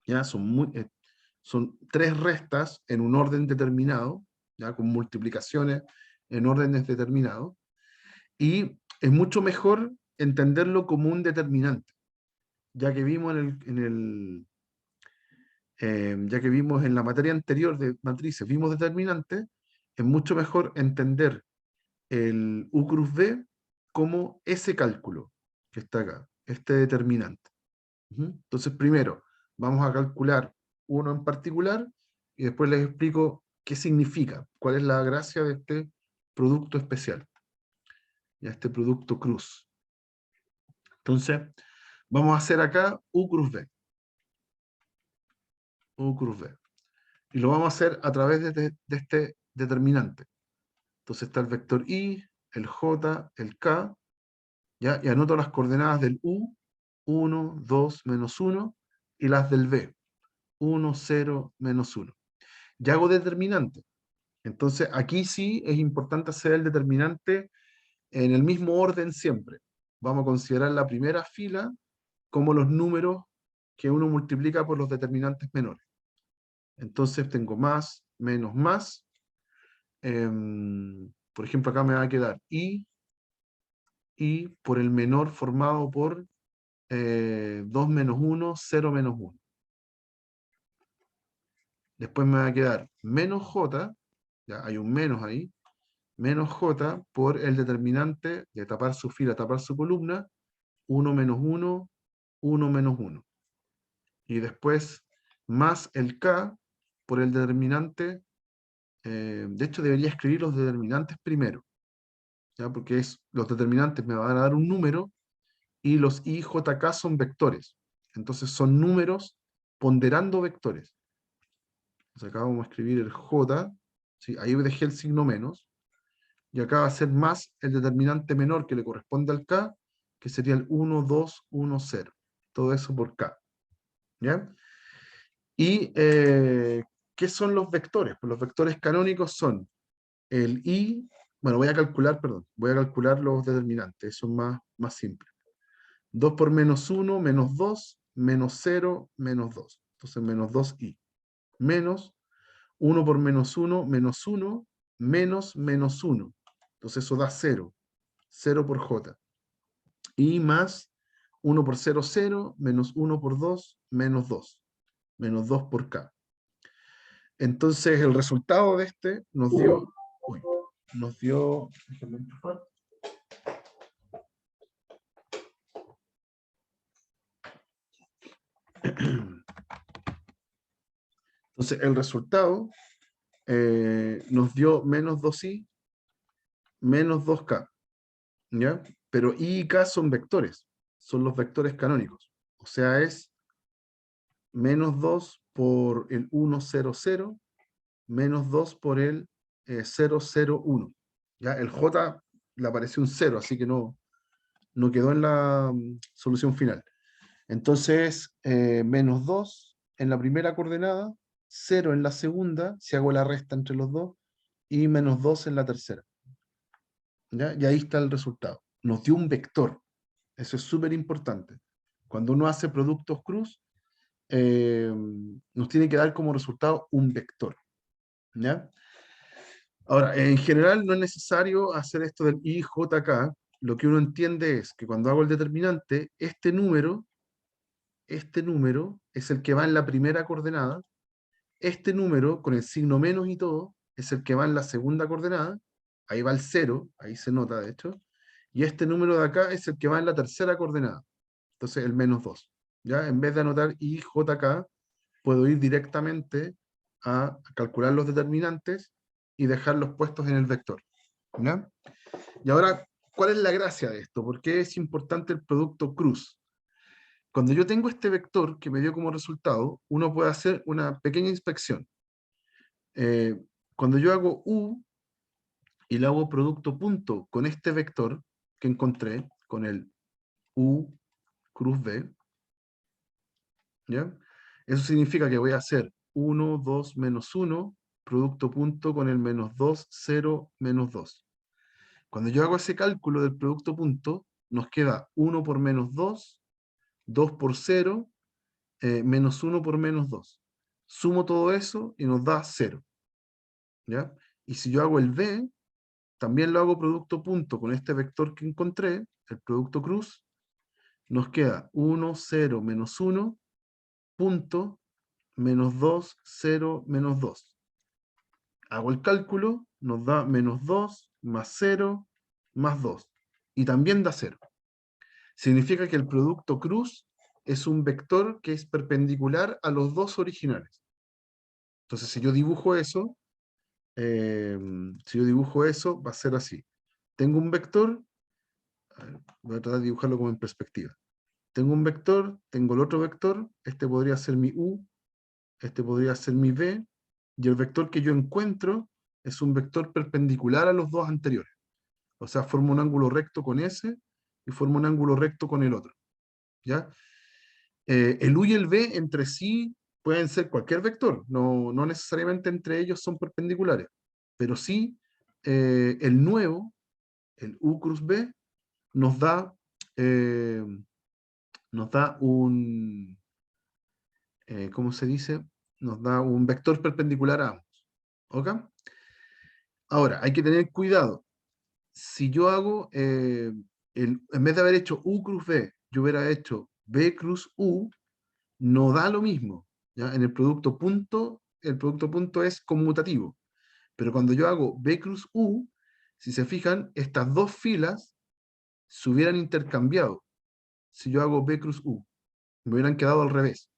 ¿Ya? Son 3 restas en un orden determinado, ¿ya? Con multiplicaciones en órdenes determinados. Y es mucho mejor entenderlo como un determinante, ya que vimos ya que vimos en la materia anterior de matrices, vimos determinantes, es mucho mejor entender el U cruz B como ese cálculo que está acá, este determinante. Entonces, primero, vamos a calcular uno en particular y después les explico qué significa, cuál es la gracia de este producto especial, y este producto cruz. Entonces, vamos a hacer acá U cruz B. U cruz B. Y lo vamos a hacer a través de este determinante. Entonces está el vector I, el J, el K, ¿ya? Y anoto las coordenadas del U, 1, 2, menos 1, y las del B, 1, 0, menos 1. Ya hago determinante. Entonces aquí sí es importante hacer el determinante en el mismo orden siempre. Vamos a considerar la primera fila como los números que uno multiplica por los determinantes menores. Entonces tengo más, menos, más. Por ejemplo, acá me va a quedar y por el menor formado por 2 menos 1, 0 menos 1. Después me va a quedar menos j, ya hay un menos ahí, menos j por el determinante de tapar su fila, tapar su columna, 1 menos 1, 1 menos 1. Y después más el k por el determinante, de hecho debería escribir los determinantes primero, ¿ya? Porque los determinantes me van a dar un número y los i, j, k son vectores. Entonces son números ponderando vectores. Entonces acá vamos a escribir el j, ¿sí? Ahí dejé el signo menos, y acá va a ser más el determinante menor que le corresponde al k, que sería el 1, 2, 1, 0. Todo eso por k. ¿Ya? ¿Y qué son los vectores? Pues los vectores canónicos son el i, bueno, voy a calcular los determinantes, eso es más simple. 2 por menos 1, menos 2, menos 0, menos 2. Entonces menos 2i. Menos 1 por menos 1, menos 1, menos menos 1. Entonces eso da 0. 0 por j. Y más 1 por 0, 0, menos 1 por 2, menos 2. Menos 2 por k. Entonces el resultado de este nos dio, déjame enchufar. Entonces el resultado nos dio menos 2i, menos 2k, ¿ya? Pero i y k son vectores, son los vectores canónicos. O sea, es menos 2 por el 1, 0, 0, menos 2 por el 0, 0, 1. ¿Ya? El J le apareció un 0, así que no quedó en la solución final. Entonces, menos 2 en la primera coordenada, 0 en la segunda, si hago la resta entre los dos, y menos 2 en la tercera. ¿Ya? Y ahí está el resultado. Nos dio un vector. Eso es súper importante. Cuando uno hace productos cruz, nos tiene que dar como resultado un vector. ¿Ya? Ahora, en general no es necesario hacer esto del IJK. Lo que uno entiende es que cuando hago el determinante, este número es el que va en la primera coordenada, este número con el signo menos y todo es el que va en la segunda coordenada, ahí va el 0, ahí se nota de hecho, y este número de acá es el que va en la tercera coordenada, entonces el menos 2. ¿Ya? En vez de anotar IJK, puedo ir directamente a calcular los determinantes y dejarlos puestos en el vector. ¿Ya? Y ahora, ¿cuál es la gracia de esto? ¿Por qué es importante el producto cruz? Cuando yo tengo este vector que me dio como resultado, uno puede hacer una pequeña inspección. Cuando yo hago U y le hago producto punto con este vector que encontré, con el U cruz B, ¿ya? Eso significa que voy a hacer 1, 2, menos 1, producto punto con el menos 2, 0, menos 2. Cuando yo hago ese cálculo del producto punto, nos queda 1 por menos 2, 2 por 0, menos 1 por menos 2. Sumo todo eso y nos da 0. ¿Ya? Y si yo hago el B, también lo hago producto punto con este vector que encontré, el producto cruz, nos queda 1, 0, menos 1, punto, menos 2, 0, menos 2. Hago el cálculo, nos da menos 2, más 0, más 2. Y también da 0. Significa que el producto cruz es un vector que es perpendicular a los dos originales. Entonces, si yo dibujo eso, va a ser así. Tengo un vector, a ver, voy a tratar de dibujarlo como en perspectiva. Tengo un vector, tengo el otro vector, este podría ser mi U, este podría ser mi V, y el vector que yo encuentro es un vector perpendicular a los dos anteriores. O sea, forma un ángulo recto con ese y forma un ángulo recto con el otro. ¿Ya? El U y el V entre sí pueden ser cualquier vector, no necesariamente entre ellos son perpendiculares, pero sí el nuevo, el U cruz B, nos da, eh, un, ¿cómo se dice? Nos da un vector perpendicular a ambos. ¿Ok? Ahora, hay que tener cuidado. Si yo hago, en vez de haber hecho U cruz B, yo hubiera hecho B cruz U, no da lo mismo. ¿Ya? En el producto punto es conmutativo. Pero cuando yo hago B cruz U, si se fijan, estas dos filas se hubieran intercambiado. Si yo hago B cruz U, me hubieran quedado al revés.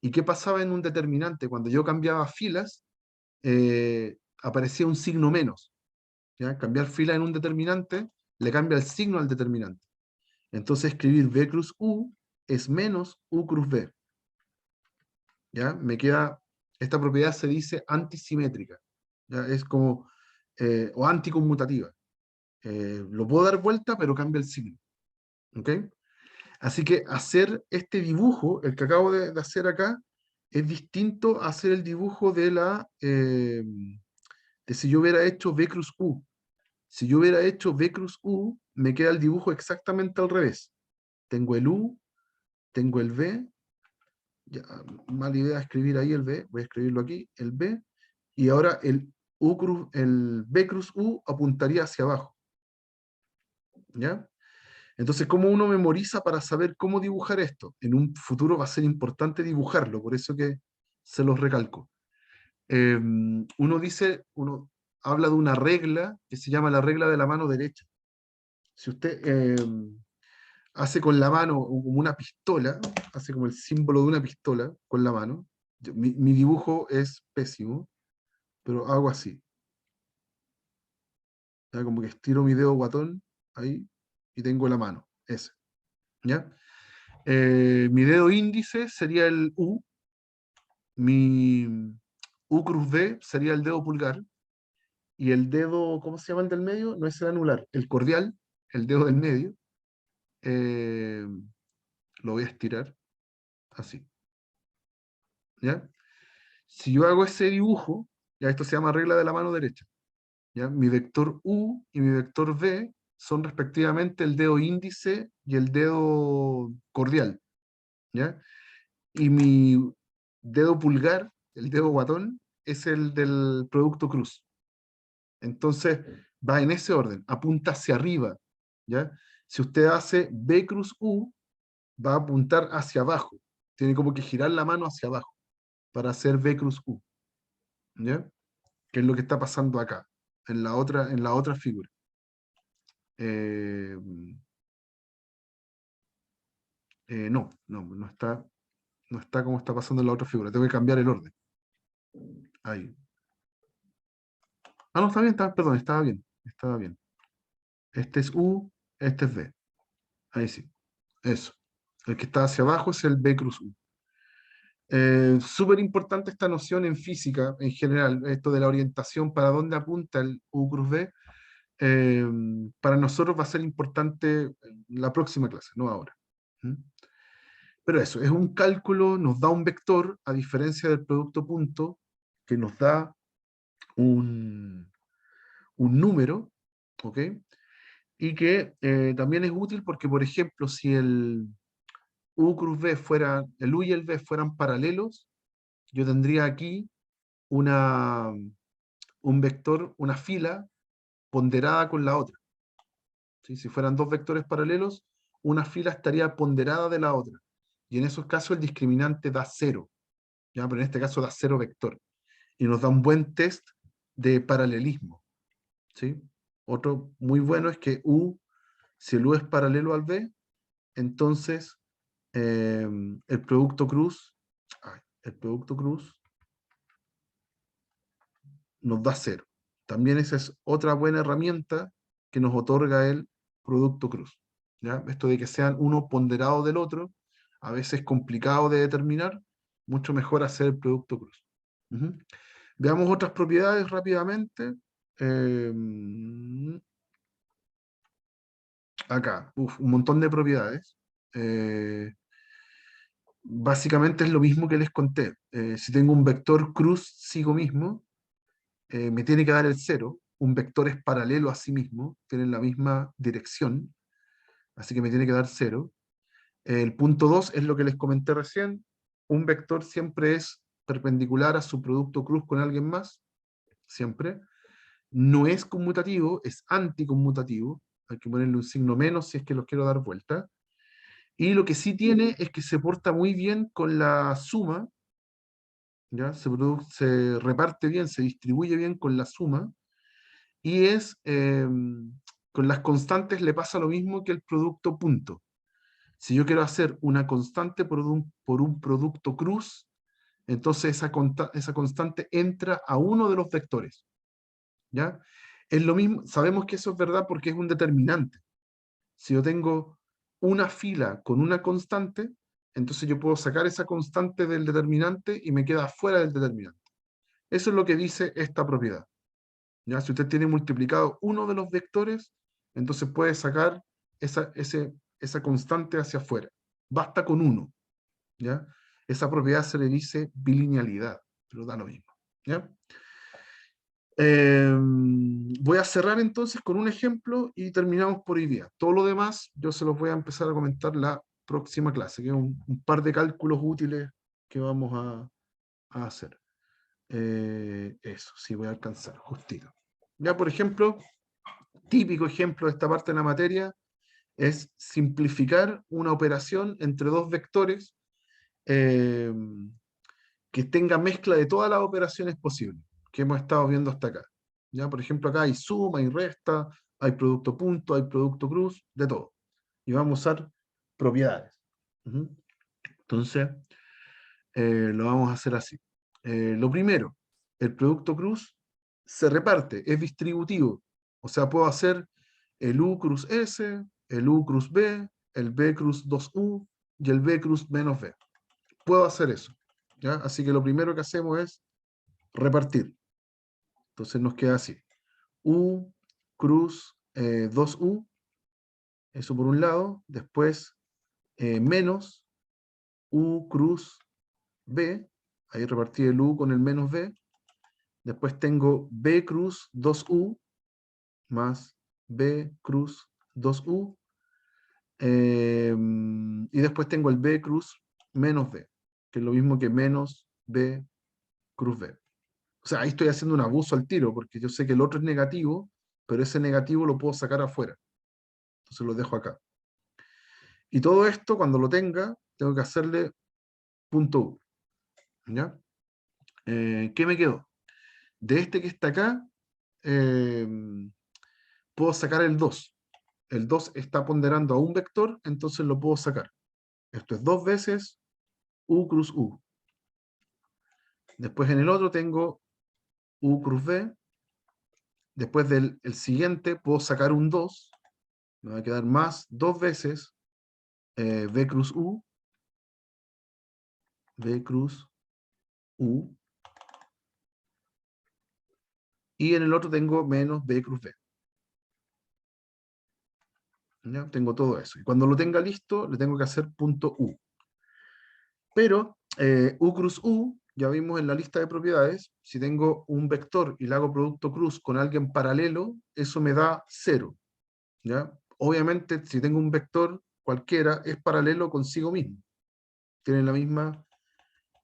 ¿Y qué pasaba en un determinante? Cuando yo cambiaba filas, aparecía un signo menos. ¿Ya? Cambiar fila en un determinante le cambia el signo al determinante. Entonces escribir B cruz U es menos U cruz B. ¿Ya? Me queda, esta propiedad se dice antisimétrica. ¿Ya? Es como, o anticonmutativa. Lo puedo dar vuelta, pero cambia el signo. ¿Ok? Así que hacer este dibujo, el que acabo de hacer acá, es distinto a hacer el dibujo de si yo hubiera hecho B cruz U. Si yo hubiera hecho B cruz U, me queda el dibujo exactamente al revés. Tengo el U, tengo el B, ya, mala idea escribir ahí el B, voy a escribirlo aquí, el B, y ahora el B cruz U apuntaría hacia abajo. ¿Ya? Entonces, ¿cómo uno memoriza para saber cómo dibujar esto? En un futuro va a ser importante dibujarlo, por eso que se los recalco. Uno habla de una regla que se llama la regla de la mano derecha. Si usted hace con la mano como una pistola, hace como el símbolo de una pistola con la mano, mi dibujo es pésimo, pero hago así. ¿Ya? Como que estiro mi dedo guatón ahí y tengo la mano, ese. ¿Ya? Mi dedo índice sería el U, mi U cruz B sería el dedo pulgar, y el dedo, ¿cómo se llama el del medio? No es el anular, el cordial, el dedo del medio, eh, lo voy a estirar así, ¿ya? Si yo hago ese dibujo, ya esto se llama regla de la mano derecha, ¿ya? Mi vector U y mi vector V son respectivamente el dedo índice y el dedo cordial, ¿ya? Y mi dedo pulgar, el dedo guatón, es el del producto cruz. Entonces, va en ese orden, apunta hacia arriba, ¿ya? Si usted hace B cruz U, va a apuntar hacia abajo. Tiene como que girar la mano hacia abajo para hacer B cruz U, ¿ya? Que es lo que está pasando acá, en la otra figura. Eh, no está como está pasando en la otra figura. Tengo que cambiar el orden. Ahí. Ah, no, está bien, perdón, estaba bien. Estaba bien. Este es U, este es B. Ahí sí. Eso. El que está hacia abajo es el B cruz U. Súper importante esta noción en física en general, esto de la orientación, para dónde apunta el U cruz B. eh, para nosotros va a ser importante en la próxima clase, no ahora. ¿Mm? Pero eso, es un cálculo, nos da un vector, a diferencia del producto punto, que nos da un, un número, ¿ok? Y que también es útil porque, por ejemplo, si el U cruz B fuera, el U y el B fueran paralelos, yo tendría aquí una, un vector, una fila ponderada con la otra. ¿Sí? Si fueran dos vectores paralelos, una fila estaría ponderada de la otra. Y en esos casos el discriminante da cero, ¿ya? Pero en este caso da cero vector. Y nos da un buen test de paralelismo. ¿Sí? Otro muy bueno es que U, si el U es paralelo al B, entonces el producto cruz, el producto cruz nos da cero. También esa es otra buena herramienta que nos otorga el producto cruz. ¿Ya? Esto de que sean uno ponderado del otro, a veces complicado de determinar, mucho mejor hacer el producto cruz. Ujú. Veamos otras propiedades rápidamente. Eh, Acá, un montón de propiedades. Eh, Básicamente es lo mismo que les conté. Si tengo un vector cruz sigo mismo, me tiene que dar el cero. Un vector es paralelo a sí mismo, tienen la misma dirección, así que me tiene que dar cero. El punto 2 es lo que les comenté recién. Un vector siempre es perpendicular a su producto cruz con alguien más, siempre. No es conmutativo, es anticonmutativo. Hay que ponerle un signo menos si es que los quiero dar vuelta. Y lo que sí tiene es que se porta muy bien con la suma, ¿ya? Se reparte bien, se distribuye bien con la suma, y con las constantes le pasa lo mismo que el producto punto. Si yo quiero hacer una constante por un producto cruz, entonces esa constante entra a uno de los vectores, ¿ya? Es lo mismo, sabemos que eso es verdad porque es un determinante. Si yo tengo una fila con una constante, entonces yo puedo sacar esa constante del determinante y me queda fuera del determinante. Eso es lo que dice esta propiedad. ¿Ya? Si usted tiene multiplicado uno de los vectores, entonces puede sacar esa constante hacia afuera. Basta con uno. ¿Ya? Esa propiedad se le dice bilinealidad, pero da lo mismo. ¿Ya? Voy a cerrar entonces con un ejemplo y terminamos por hoy día. Todo lo demás yo se los voy a empezar a comentar la próxima clase, que es un par de cálculos útiles que vamos a hacer. Eso, sí, voy a alcanzar, justito. Ya, por ejemplo, típico ejemplo de esta parte de la materia es simplificar una operación entre dos vectores eh, que tenga mezcla de todas las operaciones posibles que hemos estado viendo hasta acá. ¿Ya? Por ejemplo, acá hay suma, hay resta, hay producto punto, hay producto cruz, de todo. Y vamos a usar propiedades. Ujú. Entonces, lo vamos a hacer así. Lo primero, el producto cruz se reparte, es distributivo. O sea, puedo hacer el U cruz S, el U cruz B, el B cruz 2U y el B cruz menos B. Puedo hacer eso. ¿ya? Así que lo primero que hacemos es repartir. Entonces nos queda así. U cruz 2U, eso por un lado. Después menos U cruz B, ahí repartí el U con el menos B. Después tengo B cruz 2U más B cruz 2U. Y después tengo el B cruz menos B, que es lo mismo que menos B cruz B. O sea, ahí estoy haciendo un abuso al tiro, porque yo sé que el otro es negativo, pero ese negativo lo puedo sacar afuera. Entonces lo dejo acá. Y todo esto, cuando lo tenga, tengo que hacerle punto U. ¿Ya? ¿Qué me quedó? De este que está acá, eh, puedo sacar el 2. El 2 está ponderando a un vector, entonces lo puedo sacar. Esto es 2 veces U cruz U. Después en el otro tengo U cruz B. Después del el siguiente puedo sacar un 2. Me va a quedar más 2 veces B cruz U. B cruz U. Y en el otro tengo menos B cruz B. ¿Ya? Tengo todo eso. Y cuando lo tenga listo, le tengo que hacer punto U. Pero U cruz U, ya vimos en la lista de propiedades, si tengo un vector y le hago producto cruz con alguien paralelo, eso me da 0. ¿Ya? Obviamente, si tengo un vector cualquiera, es paralelo consigo mismo. Tiene la misma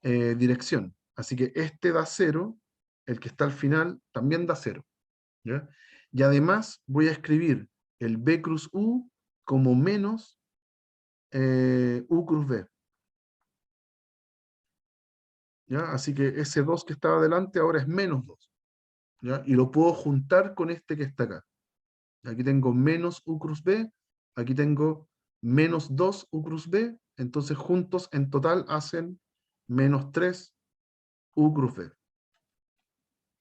dirección. Así que este da 0, el que está al final también da 0. ¿Ya? Y además voy a escribir el B cruz U como menos U cruz B. ¿Ya? Así que ese 2 que estaba delante ahora es menos 2. ¿Ya? Y lo puedo juntar con este que está acá. Aquí tengo menos U cruz B, aquí tengo menos 2 U cruz B, entonces juntos en total hacen menos 3 U cruz B.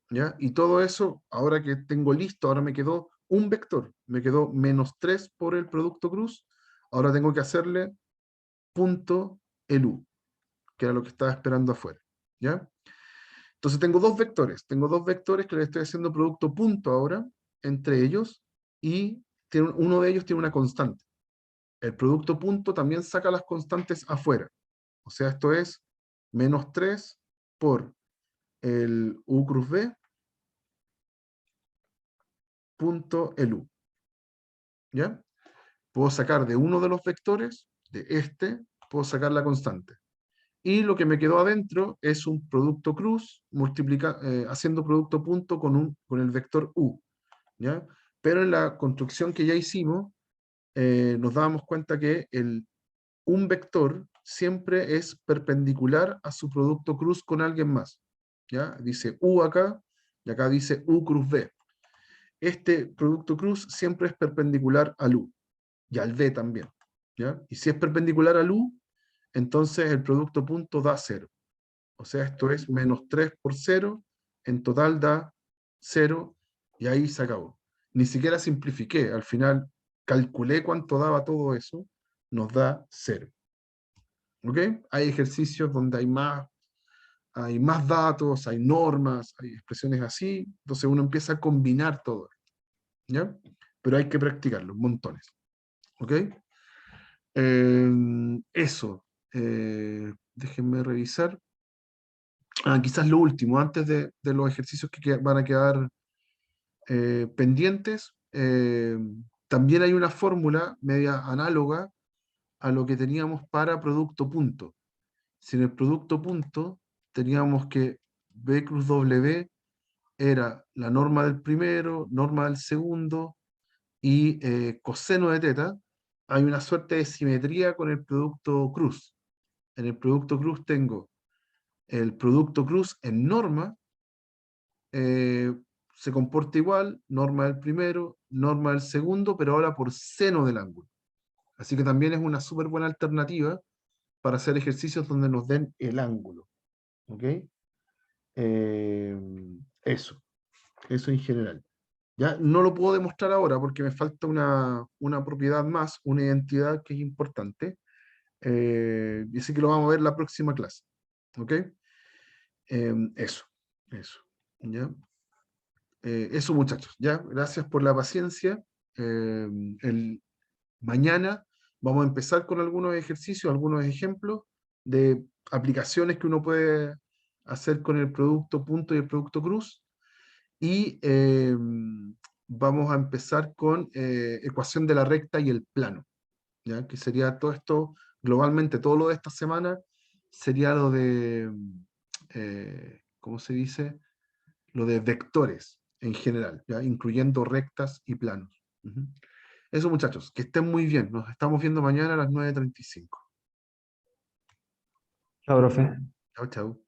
¿Ya? Y todo eso, ahora que tengo listo, ahora me quedó un vector, me quedó menos 3 por el producto cruz, ahora tengo que hacerle punto el U, que era lo que estaba esperando afuera. ¿Ya? Entonces tengo dos vectores que le estoy haciendo producto punto ahora, entre ellos, y uno de ellos tiene una constante. El producto punto también saca las constantes afuera. O sea, esto es menos 3 por el U cruz B punto el U. ¿Ya? Puedo sacar de uno de los vectores, de este, puedo sacar la constante. Y lo que me quedó adentro es un producto cruz haciendo producto punto con el vector U. ¿Ya? Pero en la construcción que ya hicimos, nos dábamos cuenta que un vector siempre es perpendicular a su producto cruz con alguien más. ¿Ya? Dice U acá, y acá dice U cruz B. Este producto cruz siempre es perpendicular al U, y al B también. ¿Ya? Y si es perpendicular al U, entonces el producto punto da 0. O sea, esto es menos 3 por 0, en total da 0, y ahí se acabó. Ni siquiera simplifiqué, al final calculé cuánto daba todo eso, nos da 0. ¿Ok? Hay ejercicios donde hay más datos, hay normas, hay expresiones así, entonces uno empieza a combinar todo esto, ¿ya? Pero hay que practicarlo, montones. ¿Ok? Eso. Déjenme revisar. Quizás lo último, antes de los ejercicios que van a quedar pendientes, también hay una fórmula media análoga a lo que teníamos para producto punto. Si en el producto punto teníamos que B cruz W era la norma del primero, norma del segundo y coseno de teta, hay una suerte de simetría con el producto cruz. En el producto cruz tengo el producto cruz en norma, eh, se comporta igual, norma del primero, norma del segundo, pero ahora por seno del ángulo. Así que también es una súper buena alternativa para hacer ejercicios donde nos den el ángulo. ¿Ok? Eh, eso, eso en general. Ya no lo puedo demostrar ahora porque me falta una propiedad más, una identidad que es importante. Y así que lo vamos a ver la próxima clase. ¿Ok? Eso, eso. ¿Ya? Eso, muchachos, ya. Gracias por la paciencia. Mañana vamos a empezar con algunos ejercicios, algunos ejemplos de aplicaciones que uno puede hacer con el producto punto y el producto cruz. Y vamos a empezar con ecuación de la recta y el plano, ¿ya? Que sería todo esto, globalmente, todo lo de esta semana sería lo de, ¿cómo se dice? Lo de vectores en general, ¿ya? Incluyendo rectas y planos. Ujú. Eso, muchachos, que estén muy bien. Nos estamos viendo mañana a las 9:35. Chao, profe. Chao, chao.